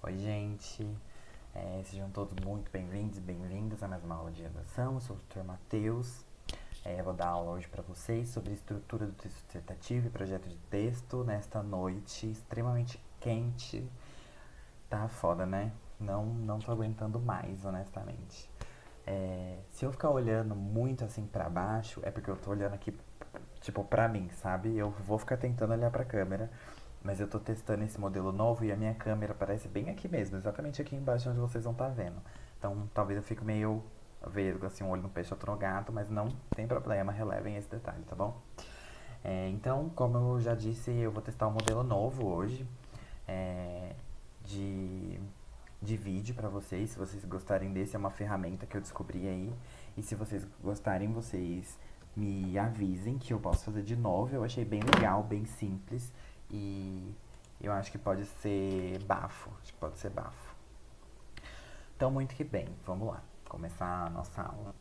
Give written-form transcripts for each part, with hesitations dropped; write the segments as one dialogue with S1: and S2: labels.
S1: Oi, gente. Sejam todos muito bem-vindos e bem-vindas a mais uma aula de redação. Eu sou o Dr. Matheus. Vou dar aula hoje para vocês sobre estrutura do texto dissertativo e projeto de texto nesta noite extremamente quente. Tá foda, né? Não tô aguentando mais, honestamente. Se eu ficar olhando muito assim pra baixo, é porque eu tô olhando aqui, tipo, pra mim, sabe? Eu vou ficar tentando olhar pra câmera, mas eu tô testando esse modelo novo e a minha câmera aparece bem aqui mesmo, exatamente aqui embaixo onde vocês vão estar vendo. Então, talvez eu fique meio vesgo, assim, um olho no peixe, outro no gato, mas não tem problema, relevem esse detalhe, tá bom? Então, como eu já disse, eu vou testar um modelo novo hoje, é, de, de vídeo pra vocês. Se vocês gostarem desse, é uma ferramenta que eu descobri aí. E se vocês gostarem, vocês me avisem que eu posso fazer de novo. Eu achei bem legal, bem simples. E eu acho que pode ser bafo. Acho que pode ser bafo. Então, muito que bem. Vamos lá. Começar a nossa aula.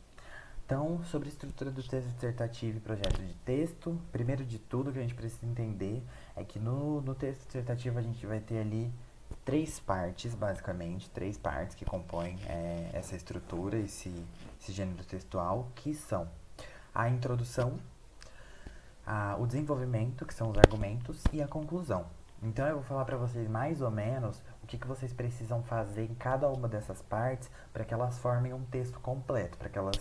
S1: Então, sobre a estrutura do texto dissertativo e projeto de texto, primeiro de tudo que a gente precisa entender é que no texto dissertativo a gente vai ter ali três partes, basicamente, três partes que compõem essa estrutura, esse gênero textual, que são a introdução, o desenvolvimento, que são os argumentos, e a conclusão. Então eu vou falar para vocês mais ou menos o que vocês precisam fazer em cada uma dessas partes para que elas formem um texto completo, para que elas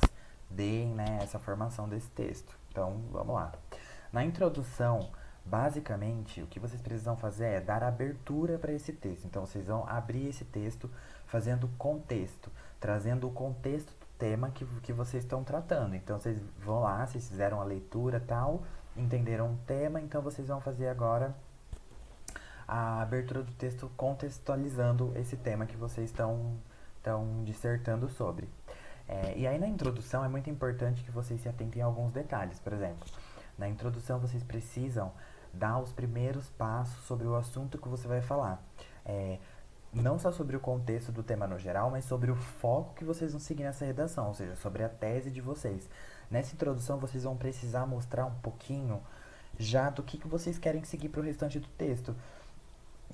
S1: deem, né, essa formação desse texto. Então vamos lá. Na introdução, basicamente, o que vocês precisam fazer é dar abertura para esse texto. Então vocês vão abrir esse texto fazendo contexto, trazendo o contexto do tema que vocês estão tratando. Então vocês vão lá, vocês fizeram a leitura tal, entenderam o tema, então vocês vão fazer agora a abertura do texto contextualizando esse tema que vocês estão dissertando sobre. E aí na introdução é muito importante que vocês se atentem a alguns detalhes. Por exemplo, na introdução vocês precisam dar os primeiros passos sobre o assunto que você vai falar. Não só sobre o contexto do tema no geral, mas sobre o foco que vocês vão seguir nessa redação, ou seja, sobre a tese de vocês. Nessa introdução vocês vão precisar mostrar um pouquinho já do que vocês querem seguir para o restante do texto.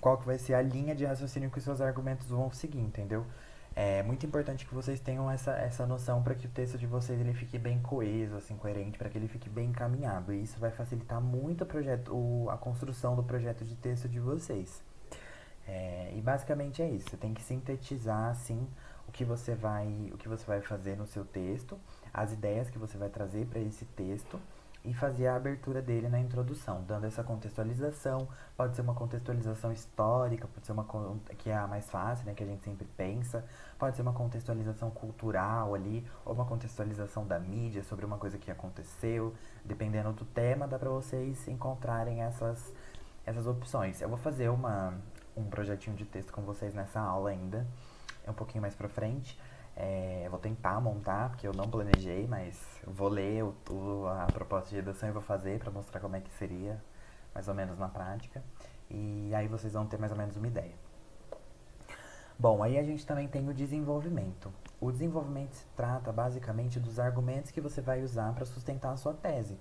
S1: Qual que vai ser a linha de raciocínio que os seus argumentos vão seguir, entendeu? É muito importante que vocês tenham essa noção para que o texto de vocês ele fique bem coeso, assim, coerente, para que ele fique bem encaminhado. E isso vai facilitar muito a construção do projeto de texto de vocês. E basicamente é isso. Você tem que sintetizar, assim, o que você vai fazer no seu texto, as ideias que você vai trazer para esse texto e fazer a abertura dele na introdução, dando essa contextualização. Pode ser uma contextualização histórica, pode ser que é a mais fácil, né, que a gente sempre pensa. Pode ser uma contextualização cultural ali, ou uma contextualização da mídia sobre uma coisa que aconteceu. Dependendo do tema, dá para vocês encontrarem essas opções. Eu vou fazer um projetinho de texto com vocês nessa aula ainda, um pouquinho mais pra frente. Vou tentar montar, porque eu não planejei, mas eu vou ler a proposta de redação e vou fazer pra mostrar como é que seria, mais ou menos na prática. E aí vocês vão ter mais ou menos uma ideia. Bom, aí a gente também tem o desenvolvimento. O desenvolvimento se trata basicamente dos argumentos que você vai usar para sustentar a sua tese.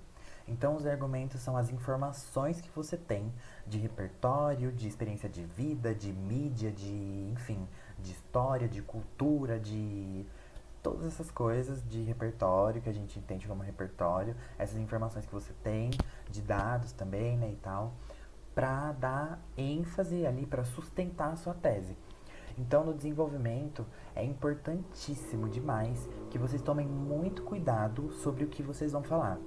S1: Então, os argumentos são as informações que você tem de repertório, de experiência de vida, de mídia, enfim, de história, de cultura, de todas essas coisas de repertório que a gente entende como repertório, essas informações que você tem, de dados também, né, e tal, para dar ênfase ali, para sustentar a sua tese. Então, no desenvolvimento, é importantíssimo demais que vocês tomem muito cuidado sobre o que vocês vão falar.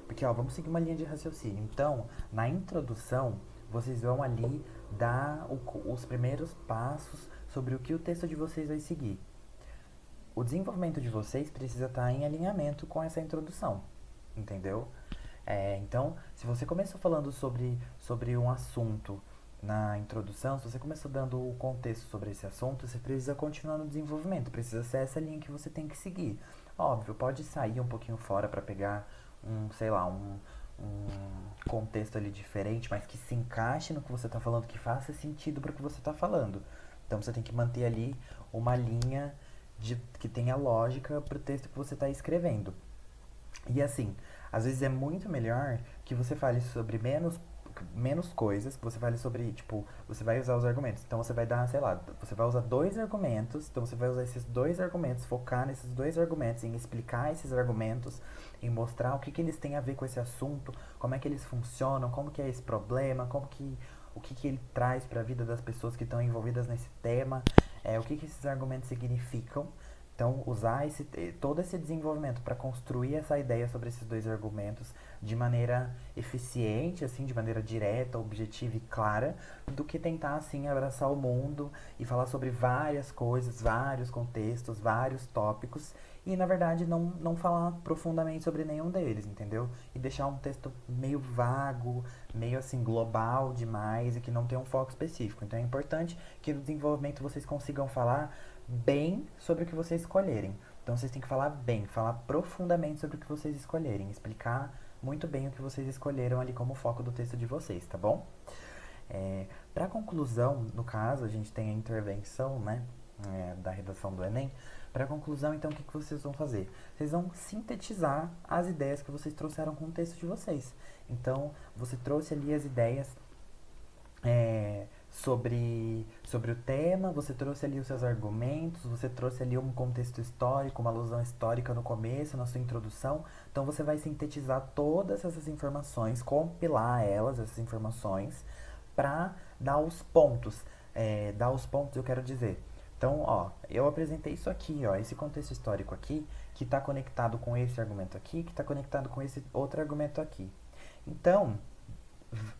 S1: Porque, ó, vamos seguir uma linha de raciocínio. Então, na introdução, vocês vão ali dar os primeiros passos sobre o que o texto de vocês vai seguir. O desenvolvimento de vocês precisa estar em alinhamento com essa introdução, entendeu? Então, se você começou falando sobre um assunto na introdução, se você começou dando o contexto sobre esse assunto, você precisa continuar no desenvolvimento, precisa ser essa linha que você tem que seguir. Óbvio, pode sair um pouquinho fora para pegar sei lá, um contexto ali diferente, mas que se encaixe no que você está falando, que faça sentido para o que você está falando. Então você tem que manter ali uma linha que tenha lógica para o texto que você está escrevendo. E assim, às vezes é muito melhor que você fale sobre menos, que menos coisas, que você fale sobre, tipo, você vai usar os argumentos. Então você vai dar, sei lá, você vai usar 2 argumentos, então você vai usar esses 2 argumentos, focar nesses 2 argumentos, em explicar esses argumentos, em mostrar o que eles têm a ver com esse assunto, como é que eles funcionam, como que é esse problema, o que ele traz para a vida das pessoas que estão envolvidas nesse tema, o que esses argumentos significam. Então, usar todo esse desenvolvimento para construir essa ideia sobre esses 2 argumentos de maneira eficiente, assim, de maneira direta, objetiva e clara, do que tentar, assim, abraçar o mundo e falar sobre várias coisas, vários contextos, vários tópicos e, na verdade, não falar profundamente sobre nenhum deles, entendeu? E deixar um texto meio vago, meio, assim, global demais e que não tem um foco específico. Então, é importante que no desenvolvimento vocês consigam falar bem sobre o que vocês escolherem. Então vocês têm que falar bem, falar profundamente sobre o que vocês escolherem, explicar muito bem o que vocês escolheram ali como foco do texto de vocês, tá bom? Para conclusão, no caso, a gente tem a intervenção, né, da redação do Enem. Para conclusão, então, o que vocês vão fazer? Vocês vão sintetizar as ideias que vocês trouxeram com o texto de vocês. Então, você trouxe ali as ideias sobre o tema, você trouxe ali os seus argumentos, você trouxe ali um contexto histórico, uma alusão histórica no começo, na sua introdução. Então você vai sintetizar todas essas informações, compilar elas, essas informações, para dar os pontos. Dar os pontos, eu quero dizer. Então, ó, eu apresentei isso aqui, ó, esse contexto histórico aqui, que está conectado com esse argumento aqui, que está conectado com esse outro argumento aqui. Então,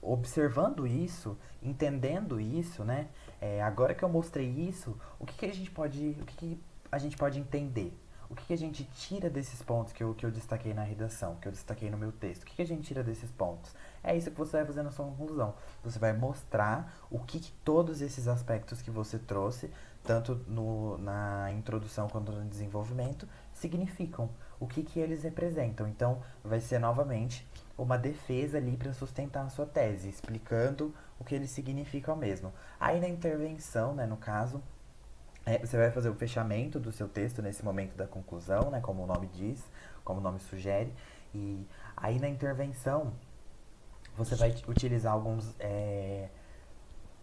S1: observando isso, entendendo isso, né? Agora que eu mostrei isso, o que a gente pode entender? O que a gente tira desses pontos que eu destaquei na redação, que eu destaquei no meu texto? O que a gente tira desses pontos? É isso que você vai fazer na sua conclusão. Você vai mostrar o que todos esses aspectos que você trouxe, tanto na introdução quanto no desenvolvimento, significam. O que eles representam. Então, vai ser novamente uma defesa ali para sustentar a sua tese, explicando o que eles significam mesmo. Aí na intervenção, né, no caso, você vai fazer o fechamento do seu texto nesse momento da conclusão, né, como o nome diz, como o nome sugere. E aí na intervenção, você vai utilizar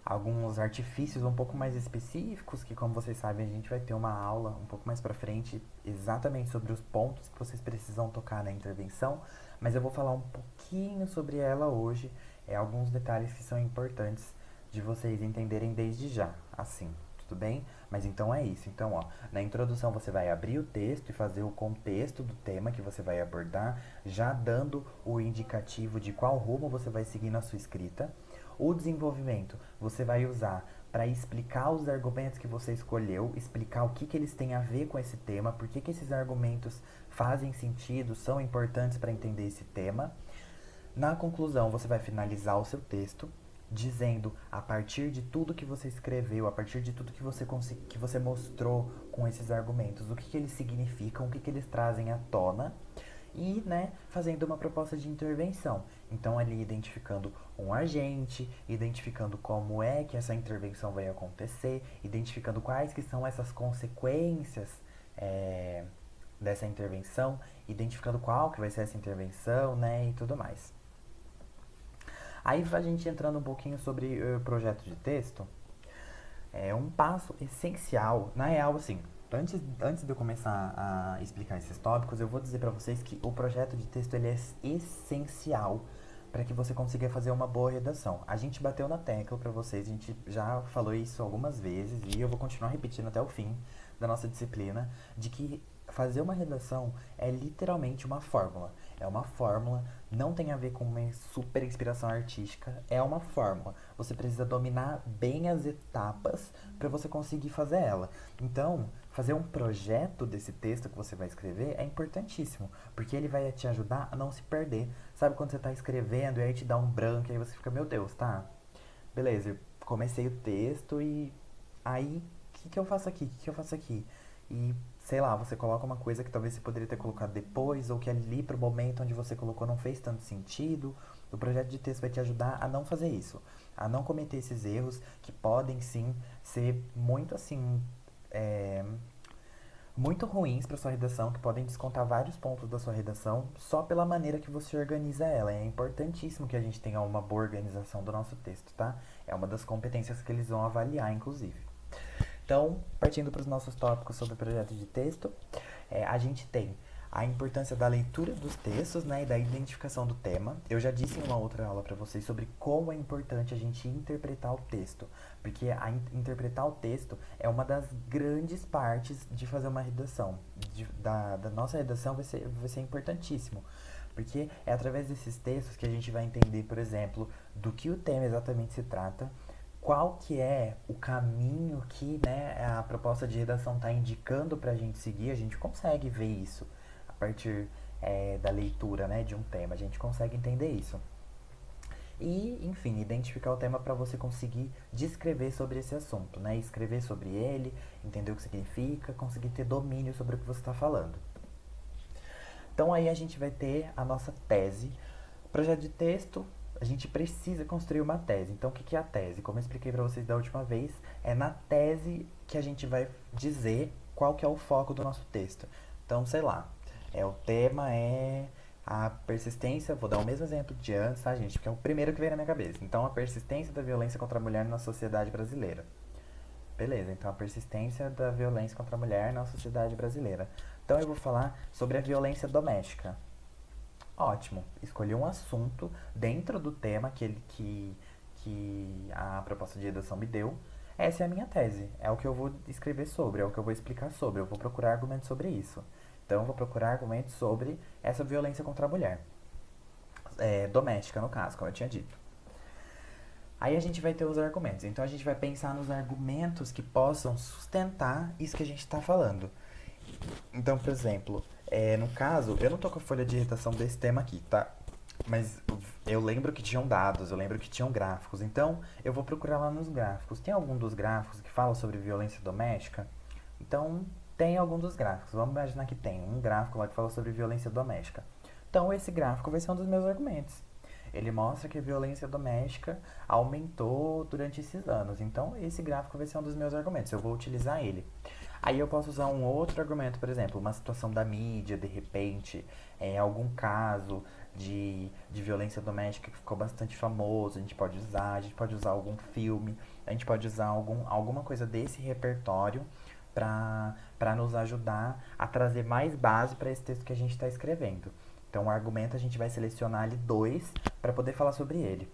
S1: alguns artifícios um pouco mais específicos, que como vocês sabem, a gente vai ter uma aula um pouco mais pra frente exatamente sobre os pontos que vocês precisam tocar na intervenção, mas eu vou falar um pouquinho sobre ela hoje, alguns detalhes que são importantes de vocês entenderem desde já, assim, tudo bem? Mas então é isso. Então, ó, na introdução você vai abrir o texto e fazer o contexto do tema que você vai abordar, já dando o indicativo de qual rumo você vai seguir na sua escrita. O desenvolvimento você vai usar para explicar os argumentos que você escolheu, explicar o que eles têm a ver com esse tema, por que esses argumentos fazem sentido, são importantes para entender esse tema. Na conclusão, você vai finalizar o seu texto dizendo, a partir de tudo que você escreveu, a partir de tudo que você mostrou com esses argumentos, o que eles significam, o que eles trazem à tona, e, né, fazendo uma proposta de intervenção. Então, ali identificando um agente, identificando como é que essa intervenção vai acontecer, identificando quais que são essas consequências dessa intervenção, identificando qual que vai ser essa intervenção, né, e tudo mais. Aí, a gente entrando um pouquinho sobre o projeto de texto, um passo essencial, na real, assim, antes de eu começar a explicar esses tópicos, eu vou dizer para vocês que o projeto de texto ele é essencial para que você consiga fazer uma boa redação. A gente bateu na tecla para vocês, a gente já falou isso algumas vezes e eu vou continuar repetindo até o fim da nossa disciplina, de que fazer uma redação é literalmente uma fórmula. É uma fórmula, não tem a ver com uma super inspiração artística, é uma fórmula. Você precisa dominar bem as etapas para você conseguir fazer ela. Então, fazer um projeto desse texto que você vai escrever é importantíssimo, porque ele vai te ajudar a não se perder. Sabe quando você está escrevendo e aí te dá um branco e aí você fica, meu Deus, tá? Beleza, eu comecei o texto e aí, o que eu faço aqui? O que eu faço aqui? E, sei lá, você coloca uma coisa que talvez você poderia ter colocado depois, ou que ali pro momento onde você colocou não fez tanto sentido. O projeto de texto vai te ajudar a não fazer isso, a não cometer esses erros que podem sim ser muito assim, muito ruins para sua redação, que podem descontar vários pontos da sua redação só pela maneira que você organiza ela. É importantíssimo que a gente tenha uma boa organização do nosso texto, tá? É uma das competências que eles vão avaliar, inclusive. Então, partindo para os nossos tópicos sobre projeto de texto, a gente tem a importância da leitura dos textos, né, e da identificação do tema. Eu já disse em uma outra aula para vocês sobre como é importante a gente interpretar o texto, porque interpretar o texto é uma das grandes partes de fazer uma redação. Da nossa redação vai ser importantíssimo, porque é através desses textos que a gente vai entender, por exemplo, do que o tema exatamente se trata, qual que é o caminho que, né, a proposta de redação está indicando para a gente seguir. A gente consegue ver isso a partir da leitura, né, de um tema. A gente consegue entender isso. E, enfim, identificar o tema para você conseguir descrever sobre esse assunto, né? Escrever sobre ele, entender o que significa, conseguir ter domínio sobre o que você está falando. Então aí a gente vai ter a nossa tese. Projeto de texto, a gente precisa construir uma tese. Então, o que é a tese? Como eu expliquei para vocês da última vez, é na tese que a gente vai dizer qual que é o foco do nosso texto. Então, sei lá, o tema é a persistência, vou dar o mesmo exemplo de antes, tá, gente? Porque é o primeiro que veio na minha cabeça. Então, a persistência da violência contra a mulher na sociedade brasileira. Beleza, então a persistência da violência contra a mulher na sociedade brasileira. Então, eu vou falar sobre a violência doméstica. Ótimo, escolhi um assunto dentro do tema que a proposta de redação me deu. Essa é a minha tese, é o que eu vou escrever sobre, é o que eu vou explicar sobre, eu vou procurar argumentos sobre isso. Então, eu vou procurar argumentos sobre essa violência contra a mulher. Doméstica, no caso, como eu tinha dito. Aí a gente vai ter os argumentos. Então, a gente vai pensar nos argumentos que possam sustentar isso que a gente está falando. Então, por exemplo, no caso, eu não tô com a folha de redação desse tema aqui, tá? Mas eu lembro que tinham dados, eu lembro que tinham gráficos. Então, eu vou procurar lá nos gráficos. Tem algum dos gráficos que fala sobre violência doméstica? Então, tem algum dos gráficos. Vamos imaginar que tem um gráfico lá que fala sobre violência doméstica. Então, esse gráfico vai ser um dos meus argumentos. Ele mostra que a violência doméstica aumentou durante esses anos. Então, esse gráfico vai ser um dos meus argumentos. Eu vou utilizar ele. Aí eu posso usar um outro argumento, por exemplo, uma situação da mídia, de repente, algum caso de violência doméstica que ficou bastante famoso, a gente pode usar algum filme, a gente pode usar alguma coisa desse repertório para nos ajudar a trazer mais base para esse texto que a gente está escrevendo. Então, o argumento a gente vai selecionar ali 2 para poder falar sobre ele.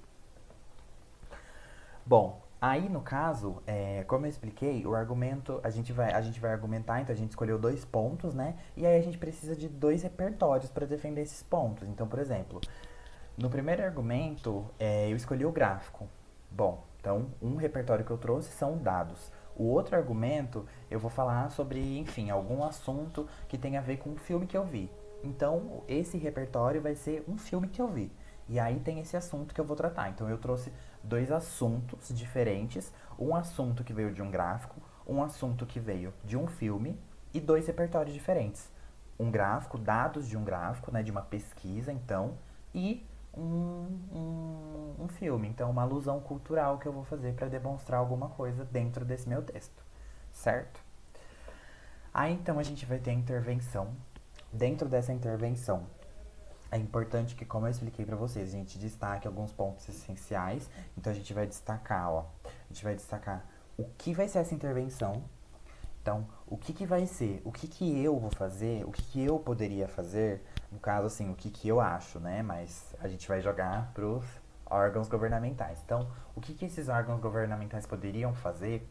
S1: Bom, aí no caso, como eu expliquei, o argumento, a gente vai argumentar, então a gente escolheu 2 pontos, né? E aí a gente precisa de 2 repertórios para defender esses pontos. Então, por exemplo, no primeiro argumento, eu escolhi o gráfico. Bom, então um repertório que eu trouxe são dados. O outro argumento, eu vou falar sobre, enfim, algum assunto que tem a ver com o filme que eu vi. Então, esse repertório vai ser um filme que eu vi. E aí tem esse assunto que eu vou tratar. Então, eu trouxe 2 assuntos diferentes. Um assunto que veio de um gráfico, um assunto que veio de um filme e 2 repertórios diferentes. Um gráfico, dados de um gráfico, né, de uma pesquisa, então, e um filme. Então, uma alusão cultural que eu vou fazer para demonstrar alguma coisa dentro desse meu texto. Certo? Aí, então, a gente vai ter a intervenção. Dentro dessa intervenção, é importante que, como eu expliquei para vocês, a gente destaque alguns pontos essenciais. Então, a gente vai destacar, a gente vai destacar o que vai ser essa intervenção. Então, o que vai ser, o que eu vou fazer, o que eu poderia fazer, no caso, assim, o que eu acho, né? Mas a gente vai jogar pros órgãos governamentais. Então, o que esses órgãos governamentais poderiam fazer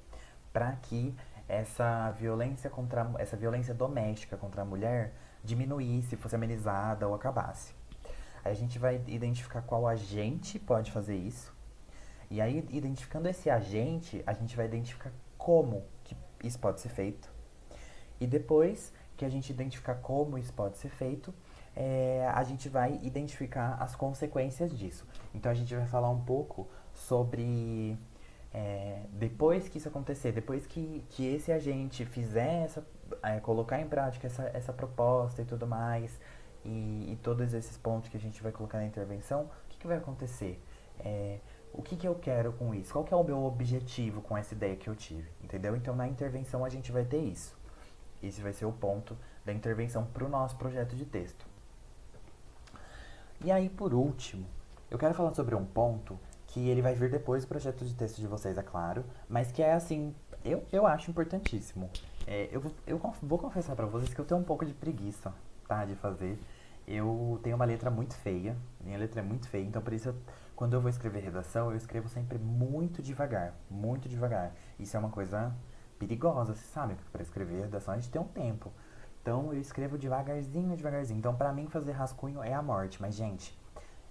S1: para que essa violência doméstica contra a mulher diminuísse, fosse amenizada ou acabasse. Aí a gente vai identificar qual agente pode fazer isso. E aí, identificando esse agente, a gente vai identificar como que isso pode ser feito. E depois que a gente identificar como isso pode ser feito, a gente vai identificar as consequências disso. Então, a gente vai falar um pouco sobre depois que isso acontecer, depois que esse agente fizer colocar em prática essa proposta e tudo mais, e todos esses pontos que a gente vai colocar na intervenção, o que vai acontecer? O que eu quero com isso? Qual que é o meu objetivo com essa ideia que eu tive? Entendeu? Então, na intervenção, a gente vai ter isso. Esse vai ser o ponto da intervenção para o nosso projeto de texto. E aí, por último, eu quero falar sobre um ponto que ele vai vir depois do projeto de texto de vocês, é claro, mas que é assim, eu acho importantíssimo. Eu vou confessar pra vocês que eu tenho um pouco de preguiça, tá, de fazer. Eu tenho uma letra muito feia, minha letra é muito feia, então por isso quando eu vou escrever redação, eu escrevo sempre muito devagar, muito devagar. Isso é uma coisa perigosa, você sabe, para escrever redação a gente tem um tempo. Então eu escrevo devagarzinho, devagarzinho. Então pra mim fazer rascunho é a morte, mas gente,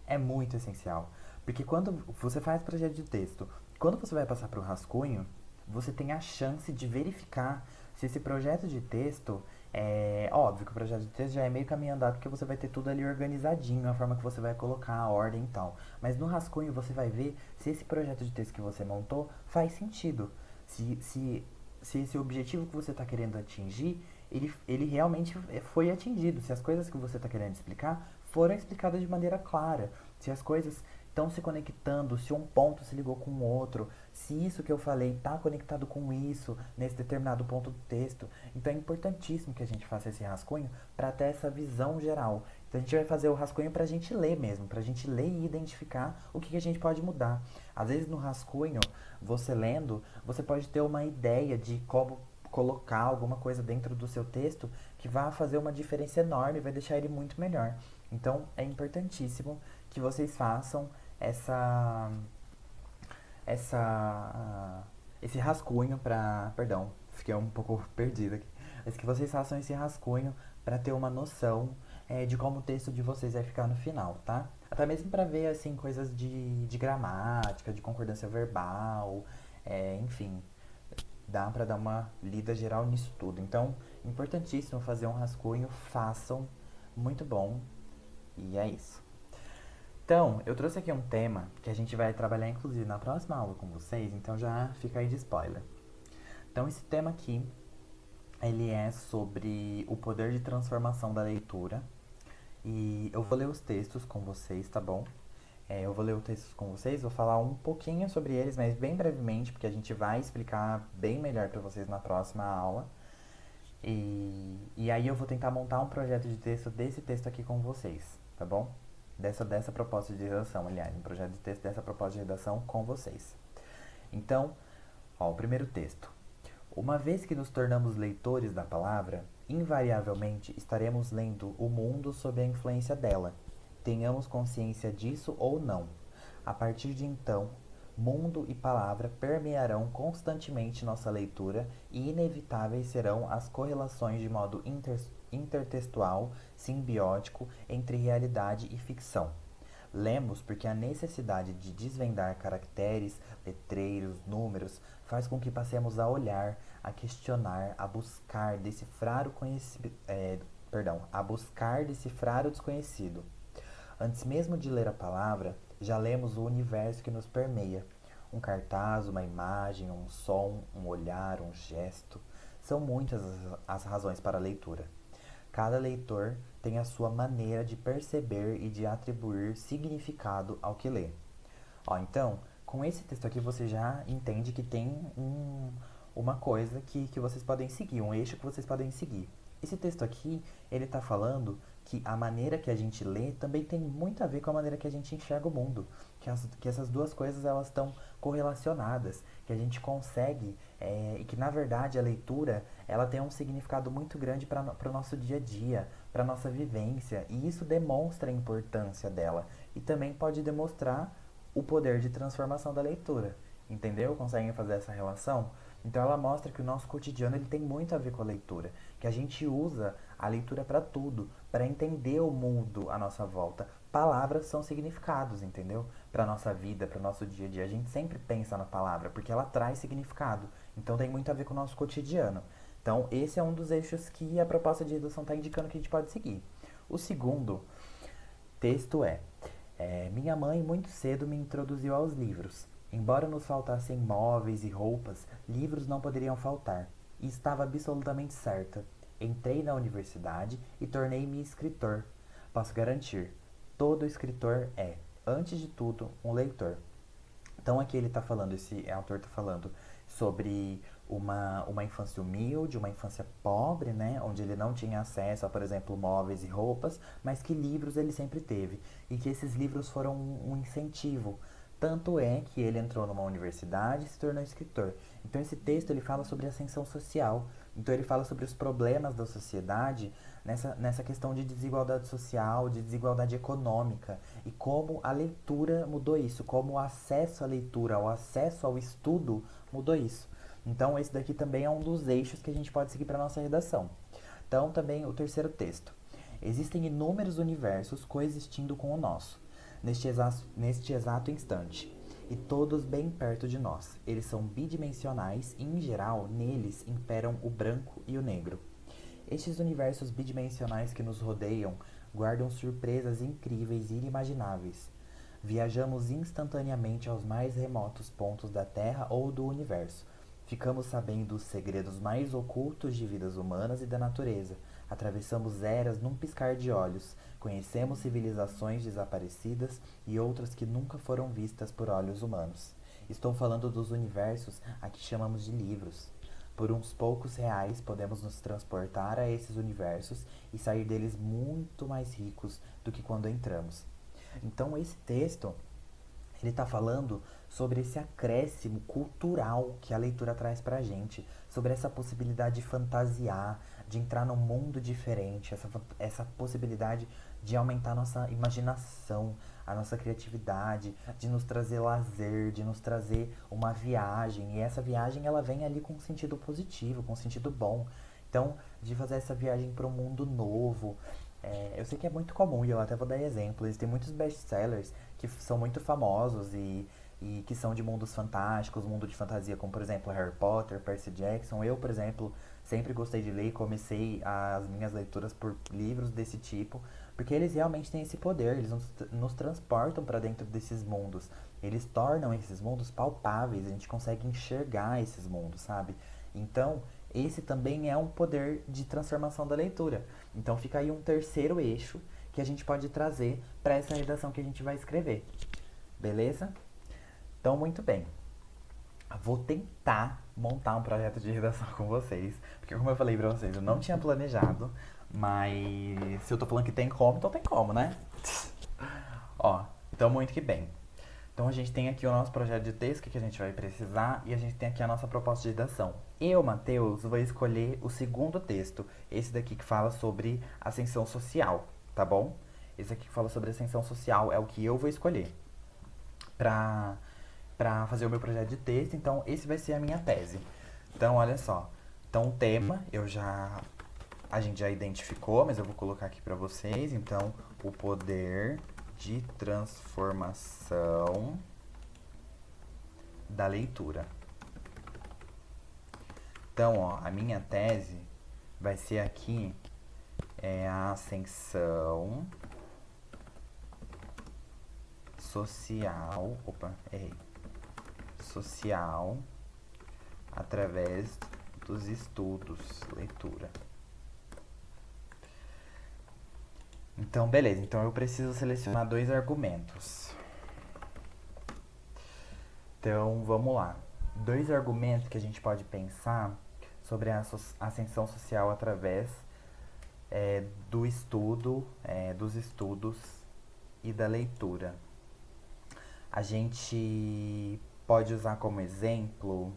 S1: é muito essencial. Porque quando você faz projeto de texto, quando você vai passar para o rascunho, você tem a chance de verificar se esse projeto de texto é óbvio que o projeto de texto já é meio caminho andado porque você vai ter tudo ali organizadinho, a forma que você vai colocar a ordem e tal. Mas no rascunho você vai ver se esse projeto de texto que você montou faz sentido. Se, se, se esse objetivo que você está querendo atingir, ele realmente foi atingido. Se as coisas que você está querendo explicar foram explicadas de maneira clara. Se as coisas estão se conectando, se um ponto se ligou com o outro, se isso que eu falei está conectado com isso nesse determinado ponto do texto. Então é importantíssimo que a gente faça esse rascunho para ter essa visão geral. Então a gente vai fazer o rascunho para a gente ler mesmo, para a gente ler e identificar o que a gente pode mudar. Às vezes no rascunho, você lendo, você pode ter uma ideia de como colocar alguma coisa dentro do seu texto que vai fazer uma diferença enorme, vai deixar ele muito melhor. Então é importantíssimo que vocês façam essa esse rascunho para, perdão, fiquei um pouco perdido aqui, mas que vocês façam esse rascunho para ter uma noção de como o texto de vocês vai ficar no final, tá? Até mesmo para ver assim coisas de gramática, de concordância verbal, enfim, dá para dar uma lida geral nisso tudo. Então, importantíssimo fazer um rascunho, façam, muito bom. E é isso. Então, eu trouxe aqui um tema que a gente vai trabalhar inclusive na próxima aula com vocês, então já fica aí de spoiler. Então, esse tema aqui, ele é sobre o poder de transformação da leitura. E eu vou ler os textos com vocês, tá bom? Eu vou ler os textos com vocês, vou falar um pouquinho sobre eles, mas bem brevemente, porque a gente vai explicar bem melhor para vocês na próxima aula. E aí eu vou tentar montar um projeto de texto desse texto aqui com vocês, tá bom? Dessa proposta de redação, aliás, um projeto de texto dessa proposta de redação com vocês. Então, ó, o primeiro texto. Uma vez que nos tornamos leitores da palavra, invariavelmente estaremos lendo o mundo sob a influência dela. Tenhamos consciência disso ou não. A partir de então, mundo e palavra permearão constantemente nossa leitura e inevitáveis serão as correlações de modo intertextual, simbiótico entre realidade e ficção. Lemos porque a necessidade de desvendar caracteres, letreiros, números faz com que passemos a olhar, a questionar, a buscar decifrar o desconhecido. Antes mesmo de ler a palavra, já lemos o universo que nos permeia. Um cartaz, uma imagem, um som, um olhar, um gesto. São muitas as razões para a leitura. Cada leitor tem a sua maneira de perceber e de atribuir significado ao que lê. Ó, então, com esse texto aqui você já entende que tem uma coisa que vocês podem seguir, um eixo que vocês podem seguir. Esse texto aqui, ele está falando que a maneira que a gente lê também tem muito a ver com a maneira que a gente enxerga o mundo. Que essas duas coisas elas estão correlacionadas, que a gente consegue, e que na verdade a leitura ela tem um significado muito grande para o nosso dia a dia, para a nossa vivência, e isso demonstra a importância dela. E também pode demonstrar o poder de transformação da leitura. Entendeu? Conseguem fazer essa relação? Então ela mostra que o nosso cotidiano ele tem muito a ver com a leitura, que a gente usa a leitura para tudo, para entender o mundo à nossa volta. Palavras são significados, entendeu? Para nossa vida, para o nosso dia a dia, a gente sempre pensa na palavra, porque ela traz significado. Então tem muito a ver com o nosso cotidiano. Então esse é um dos eixos que a proposta de redação está indicando que a gente pode seguir. O segundo texto minha mãe muito cedo me introduziu aos livros. Embora nos faltassem móveis e roupas, livros não poderiam faltar. E estava absolutamente certa. Entrei na universidade e tornei-me escritor. Posso garantir, todo escritor é, antes de tudo, um leitor. Então aqui ele está falando, esse autor está falando sobre uma infância humilde, uma infância pobre, né? Onde ele não tinha acesso a, por exemplo, móveis e roupas, mas que livros ele sempre teve. E que esses livros foram um incentivo. Tanto é que ele entrou numa universidade e se tornou escritor. Então esse texto ele fala sobre ascensão social. Então ele fala sobre os problemas da sociedade nessa questão de desigualdade social, de desigualdade econômica. E como a leitura mudou isso, como o acesso à leitura, o acesso ao estudo mudou isso. Então esse daqui também é um dos eixos que a gente pode seguir para a nossa redação. Então também o terceiro texto. Existem inúmeros universos coexistindo com o nosso, neste exato instante, e todos bem perto de nós. Eles são bidimensionais e, em geral, neles imperam o branco e o negro. Estes universos bidimensionais que nos rodeiam guardam surpresas incríveis e inimagináveis. Viajamos instantaneamente aos mais remotos pontos da Terra ou do universo. Ficamos sabendo os segredos mais ocultos de vidas humanas e da natureza. Atravessamos eras num piscar de olhos. Conhecemos civilizações desaparecidas e outras que nunca foram vistas por olhos humanos. Estou falando dos universos a que chamamos de livros. Por uns poucos reais podemos nos transportar a esses universos e sair deles muito mais ricos do que quando entramos. Então esse texto, ele está falando sobre esse acréscimo cultural que a leitura traz pra gente, sobre essa possibilidade de fantasiar, de entrar num mundo diferente, essa possibilidade de aumentar a nossa imaginação, a nossa criatividade, de nos trazer lazer, de nos trazer uma viagem. E essa viagem ela vem ali com um sentido positivo, com um sentido bom. Então, de fazer essa viagem para um mundo novo. Eu sei que é muito comum, e eu até vou dar exemplos. Existem muitos best-sellers que são muito famosos e que são de mundos fantásticos, mundo de fantasia, como por exemplo Harry Potter, Percy Jackson. Eu, por exemplo, sempre gostei de ler e comecei as minhas leituras por livros desse tipo, porque eles realmente têm esse poder, eles nos transportam para dentro desses mundos. Eles tornam esses mundos palpáveis, a gente consegue enxergar esses mundos, sabe? Então, esse também é um poder de transformação da leitura. Então, fica aí um terceiro eixo que a gente pode trazer para essa redação que a gente vai escrever. Beleza? Então, muito bem. Vou tentar montar um projeto de redação com vocês, porque como eu falei pra vocês, eu não tinha planejado, mas se eu tô falando que tem como, então tem como, né? Ó, então muito que bem. Então a gente tem aqui o nosso projeto de texto, que a gente vai precisar, e a gente tem aqui a nossa proposta de redação. Eu, Matheus, vou escolher o segundo texto, esse daqui que fala sobre ascensão social, tá bom? Esse aqui que fala sobre ascensão social é o que eu vou escolher pra fazer o meu projeto de texto, então esse vai ser a minha tese. Então, olha só. Então, o tema a gente já identificou, mas eu vou colocar aqui pra vocês. Então, o poder de transformação da leitura. Então, ó, a minha tese vai ser aqui a ascensão social, social através dos estudos, leitura. Então, beleza. Então, eu preciso selecionar 2 argumentos. Então, vamos lá. 2 argumentos que a gente pode pensar sobre a ascensão social através do estudo, dos estudos e da leitura. A gente pode usar como exemplo.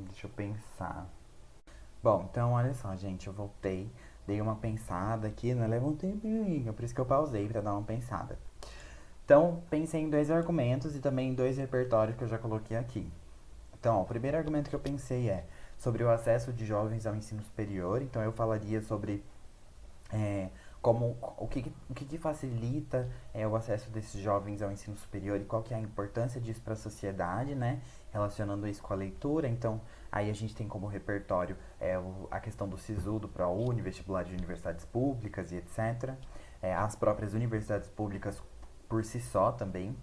S1: Deixa eu pensar. Bom, então olha só, gente, eu voltei, dei uma pensada aqui, né? Leva um tempinho, por isso que eu pausei pra dar uma pensada. Então, pensei em 2 argumentos e também em 2 repertórios que eu já coloquei aqui. Então, ó, o primeiro argumento que eu pensei é sobre o acesso de jovens ao ensino superior. Então, eu falaria sobre o que facilita o acesso desses jovens ao ensino superior e qual que é a importância disso para a sociedade, né? Relacionando isso com a leitura. Então, aí a gente tem como repertório a questão do SISU, do ProUni, vestibular de universidades públicas e etc. As próprias universidades públicas por si só também.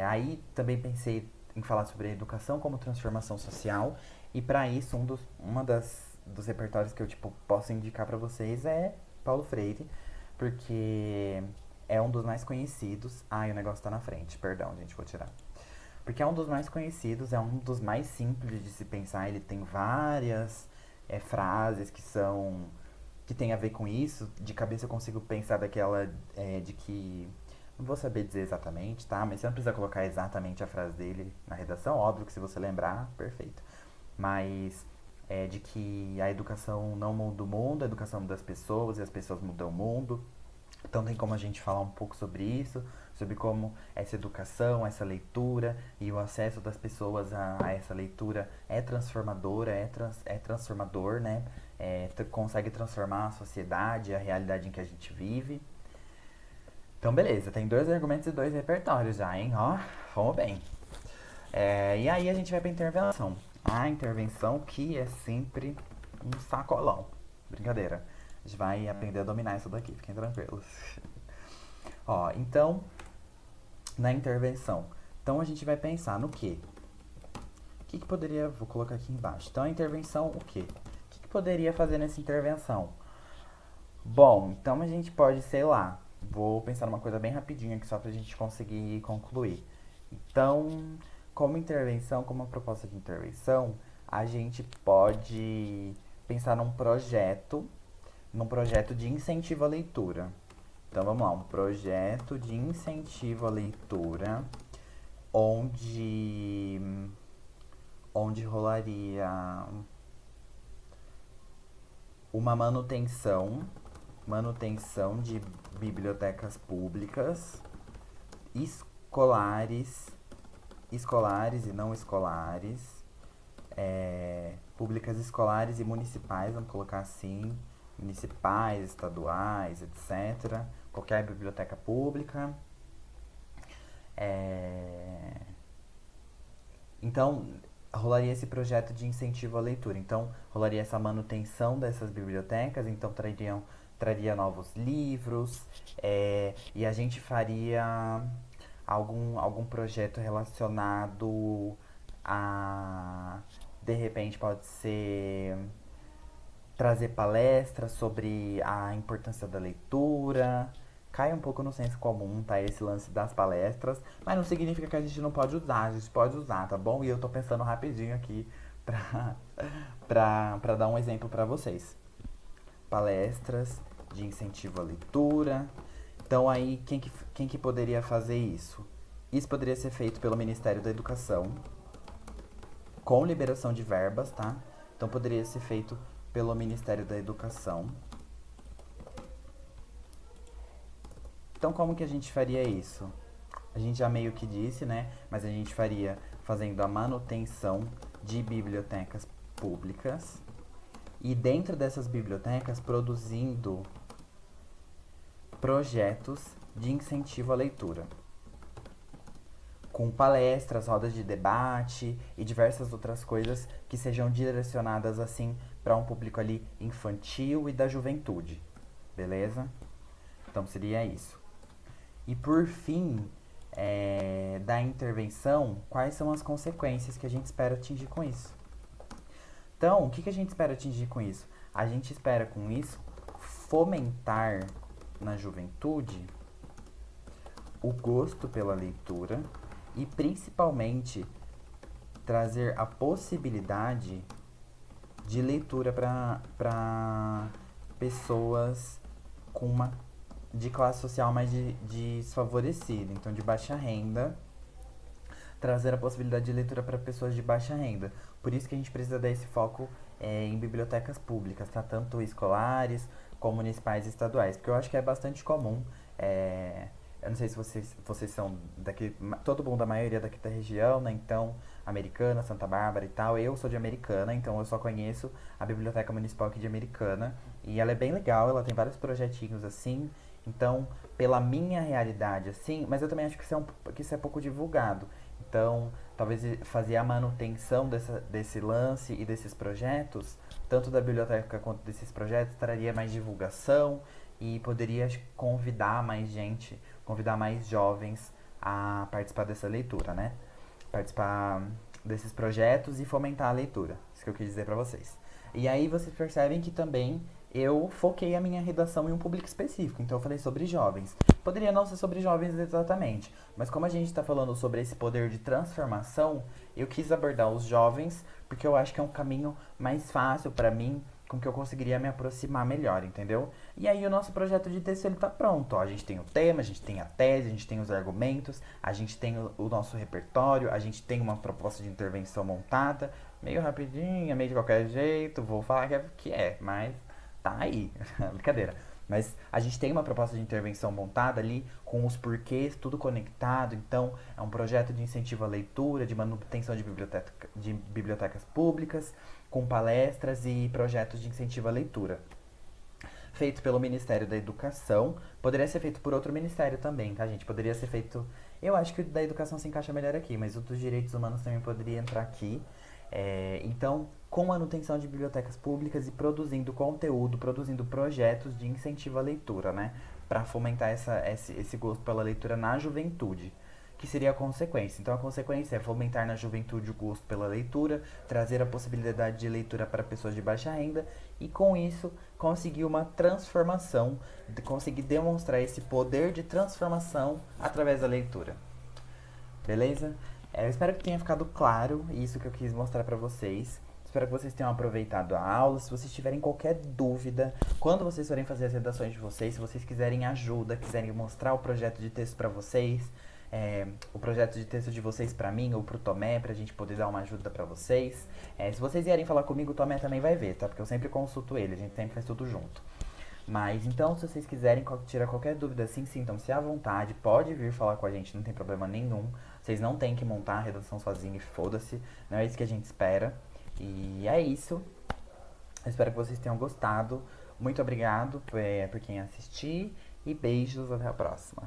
S1: Aí também pensei em falar sobre a educação como transformação social. E para isso, dos repertórios que eu posso indicar para vocês é Paulo Freire, porque é um dos mais conhecidos. Ai, o negócio tá na frente, perdão, gente, vou tirar. Porque é um dos mais conhecidos, é um dos mais simples de se pensar. Ele tem várias frases que tem a ver com isso. De cabeça eu consigo pensar daquela de que não vou saber dizer exatamente, tá? Mas você não precisa colocar exatamente a frase dele na redação. Óbvio que se você lembrar, perfeito. Mas de que a educação não muda o mundo, a educação muda as pessoas e as pessoas mudam o mundo. Então tem como a gente falar um pouco sobre isso, sobre como essa educação, essa leitura e o acesso das pessoas a essa leitura é transformadora, é transformador, né? Consegue transformar a sociedade, a realidade em que a gente vive. Então beleza, tem 2 argumentos e 2 repertórios já, hein? Ó, vamos bem. E aí a gente vai pra intervenção. A intervenção que é sempre um sacolão. Brincadeira. A gente vai aprender a dominar isso daqui, fiquem tranquilos. Ó, então, na intervenção. Então a gente vai pensar no quê? O que poderia... Vou colocar aqui embaixo. Então a intervenção, o quê? O que poderia fazer nessa intervenção? Bom, então a gente pode, sei lá... Vou pensar numa coisa bem rapidinha aqui só pra gente conseguir concluir. Então, como intervenção, como uma proposta de intervenção, a gente pode pensar num projeto de incentivo à leitura. Então vamos lá, um projeto de incentivo à leitura onde rolaria uma manutenção de bibliotecas públicas, escolares e não escolares, públicas, escolares e municipais, vamos colocar assim, municipais, estaduais, etc. Qualquer biblioteca pública. Então, rolaria esse projeto de incentivo à leitura. Então, rolaria essa manutenção dessas bibliotecas, então traria novos livros, e a gente faria algum projeto relacionado a, de repente, pode ser trazer palestras sobre a importância da leitura. Cai um pouco no senso comum, tá? Esse lance das palestras, mas não significa que a gente não pode usar, a gente pode usar, tá bom? E eu tô pensando rapidinho aqui pra dar um exemplo pra vocês. Palestras de incentivo à leitura. Então aí, quem que poderia fazer isso? Isso poderia ser feito pelo Ministério da Educação, com liberação de verbas, tá? Então poderia ser feito pelo Ministério da Educação. Então como que a gente faria isso? A gente já meio que disse, né? Mas a gente faria fazendo a manutenção de bibliotecas públicas e dentro dessas bibliotecas produzindo projetos de incentivo à leitura, com palestras, rodas de debate e diversas outras coisas que sejam direcionadas assim para um público ali infantil e da juventude, beleza? Então seria isso. E por fim, da intervenção, quais são as consequências que a gente espera atingir com isso? Então, o que a gente espera atingir com isso? A gente espera com isso fomentar na juventude o gosto pela leitura e principalmente trazer a possibilidade de leitura para pessoas de classe social mais desfavorecida, então de baixa renda, trazer a possibilidade de leitura para pessoas de baixa renda. Por isso que a gente precisa dar esse foco em bibliotecas públicas, tá? Tanto escolares como municipais e estaduais, porque eu acho que é bastante comum. Eu não sei se vocês são daqui, todo mundo, a maioria daqui da região, né? Então, Americana, Santa Bárbara e tal. Eu sou de Americana, então eu só conheço a Biblioteca Municipal aqui de Americana. E ela é bem legal, ela tem vários projetinhos assim. Então, pela minha realidade, assim, mas eu também acho que isso é pouco divulgado. Então, talvez fazer a manutenção desse lance e desses projetos, tanto da biblioteca quanto desses projetos, traria mais divulgação e poderia convidar mais gente, convidar mais jovens a participar dessa leitura, né? Participar desses projetos e fomentar a leitura. Isso que eu quis dizer pra vocês. E aí vocês percebem que também eu foquei a minha redação em um público específico. Então eu falei sobre jovens. Poderia não ser sobre jovens exatamente, mas como a gente está falando sobre esse poder de transformação, eu quis abordar os jovens porque eu acho que é um caminho mais fácil para mim, com que eu conseguiria me aproximar melhor, entendeu? E aí o nosso projeto de texto ele tá pronto, ó. A gente tem o tema, a gente tem a tese, a gente tem os argumentos, a gente tem o nosso repertório, a gente tem uma proposta de intervenção montada, meio rapidinha, meio de qualquer jeito, vou falar que é, mas tá aí, brincadeira. Mas a gente tem uma proposta de intervenção montada ali, com os porquês, tudo conectado. Então, é um projeto de incentivo à leitura, de manutenção de bibliotecas públicas, com palestras e projetos de incentivo à leitura. Feito pelo Ministério da Educação, poderia ser feito por outro ministério também, tá, gente? Poderia ser feito. Eu acho que o da educação se encaixa melhor aqui, mas o dos direitos humanos também poderia entrar aqui. Então, com manutenção de bibliotecas públicas e produzindo conteúdo, produzindo projetos de incentivo à leitura, né? Para fomentar esse gosto pela leitura na juventude, que seria a consequência. Então, a consequência é fomentar na juventude o gosto pela leitura, trazer a possibilidade de leitura para pessoas de baixa renda e, com isso, conseguir uma transformação, conseguir demonstrar esse poder de transformação através da leitura. Beleza? Eu espero que tenha ficado claro isso que eu quis mostrar pra vocês. Espero que vocês tenham aproveitado a aula. Se vocês tiverem qualquer dúvida, quando vocês forem fazer as redações de vocês, se vocês quiserem ajuda, quiserem mostrar o projeto de texto pra vocês, o projeto de texto de vocês pra mim ou pro Tomé, pra gente poder dar uma ajuda pra vocês. Se vocês vierem falar comigo, o Tomé também vai ver, tá? Porque eu sempre consulto ele, a gente sempre faz tudo junto. Mas então, se vocês quiserem tirar qualquer dúvida assim, sintam-se à vontade, pode vir falar com a gente, não tem problema nenhum. Vocês não têm que montar a redação sozinho e foda-se, não é isso que a gente espera. E é isso. Eu espero que vocês tenham gostado. Muito obrigado por quem assistir e beijos, até a próxima.